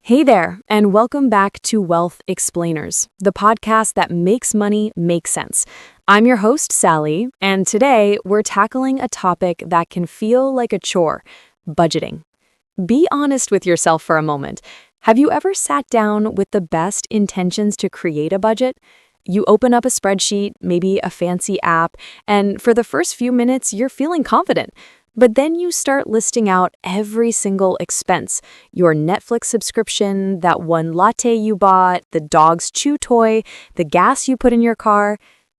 Hey there, and welcome back to Wealth Explainers, the podcast that makes money make sense. I'm your host, Sally, and today we're tackling a topic that can feel like a chore: budgeting. Be honest with yourself for a moment. Have you ever sat down with the best intentions to create a budget? You open up a spreadsheet, maybe a fancy app, and for the first few minutes, you're feeling confident. But then you start listing out every single expense: your Netflix subscription, that one latte you bought, the dog's chew toy, the gas you put in your car.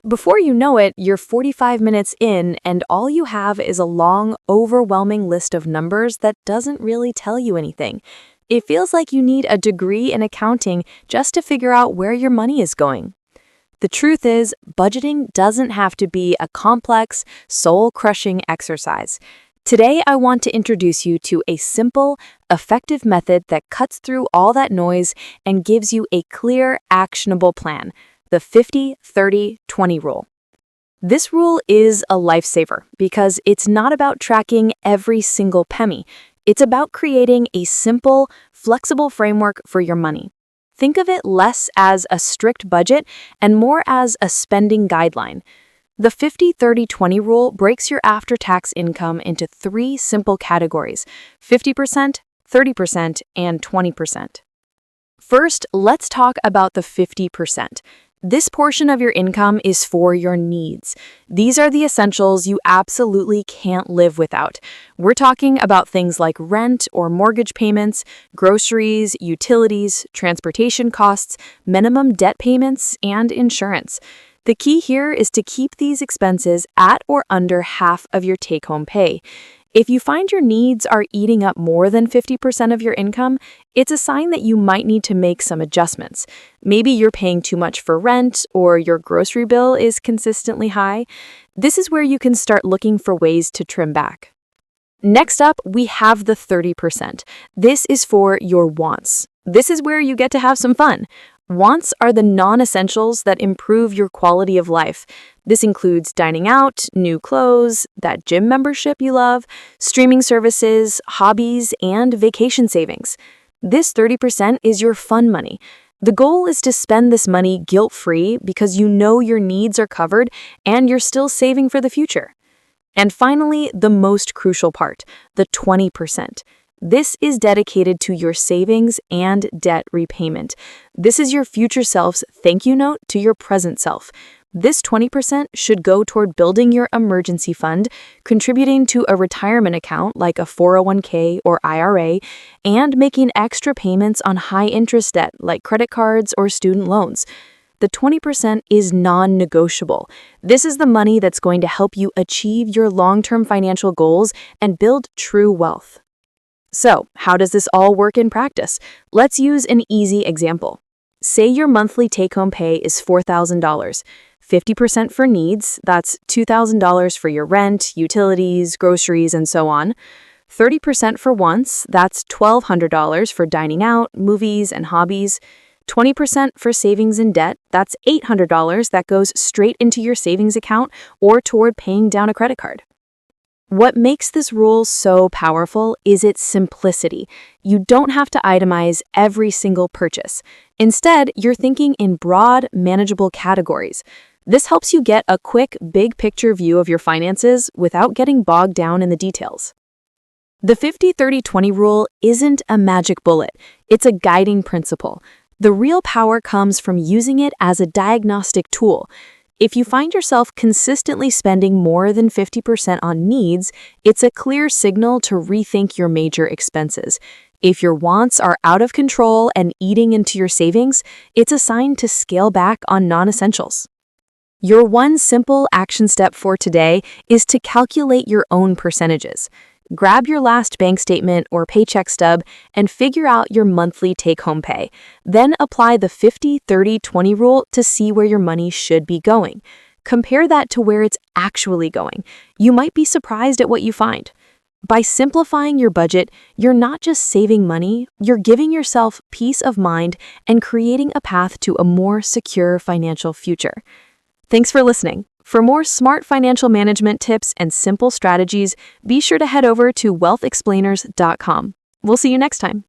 Before you know it, you're 45 minutes in, and all you have is a long, overwhelming list of numbers that doesn't really tell you anything. It feels like you need a degree in accounting just to figure out where your money is going. The truth is, budgeting doesn't have to be a complex, soul-crushing exercise. Today, I want to introduce you to a simple, effective method that cuts through all that noise and gives you a clear, actionable plan: the 50-30-20 rule. This rule is a lifesaver because it's not about tracking every single penny. It's about creating a simple, flexible framework for your money. Think of it less as a strict budget and more as a spending guideline. The 50-30-20 rule breaks your after-tax income into three simple categories: 50%, 30%, and 20%. First, let's talk about the 50%. This portion of your income is for your needs. These are the essentials you absolutely can't live without. We're talking about things like rent or mortgage payments, groceries, utilities, transportation costs, minimum debt payments, and insurance. The key here is to keep these expenses at or under half of your take-home pay. If you find your needs are eating up more than 50% of your income, it's a sign that you might need to make some adjustments. Maybe you're paying too much for rent, or your grocery bill is consistently high. This is where you can start looking for ways to trim back. Next up, we have the 30%. This is for your wants. This is where you get to have some fun. Wants are the non-essentials that improve your quality of life. This includes dining out, new clothes, that gym membership you love, streaming services, hobbies, and vacation savings. This 30% is your fun money. The goal is to spend this money guilt-free because you know your needs are covered and you're still saving for the future. And finally, the most crucial part, the 20%. This is dedicated to your savings and debt repayment. This is your future self's thank you note to your present self. This 20% should go toward building your emergency fund, contributing to a retirement account like a 401k or IRA, and making extra payments on high-interest debt like credit cards or student loans. The 20% is non-negotiable. This is the money that's going to help you achieve your long-term financial goals and build true wealth. So, how does this all work in practice? Let's use an easy example. Say your monthly take-home pay is $4,000. 50% for needs, that's $2,000 for your rent, utilities, groceries, and so on. 30% for wants, that's $1,200 for dining out, movies, and hobbies. 20% for savings and debt, that's $800 that goes straight into your savings account or toward paying down a credit card. What makes this rule so powerful is its simplicity. You don't have to itemize every single purchase. Instead, you're thinking in broad, manageable categories. This helps you get a quick, big-picture view of your finances without getting bogged down in the details. The 50-30-20 rule isn't a magic bullet. It's a guiding principle. The real power comes from using it as a diagnostic tool. If you find yourself consistently spending more than 50% on needs, it's a clear signal to rethink your major expenses. If your wants are out of control and eating into your savings, it's a sign to scale back on non-essentials. Your one simple action step for today is to calculate your own percentages. Grab your last bank statement or paycheck stub and figure out your monthly take-home pay. Then apply the 50-30-20 rule to see where your money should be going. Compare that to where it's actually going. You might be surprised at what you find. By simplifying your budget, you're not just saving money, you're giving yourself peace of mind and creating a path to a more secure financial future. Thanks for listening. For more smart financial management tips and simple strategies, be sure to head over to WealthExplainers.com. We'll see you next time.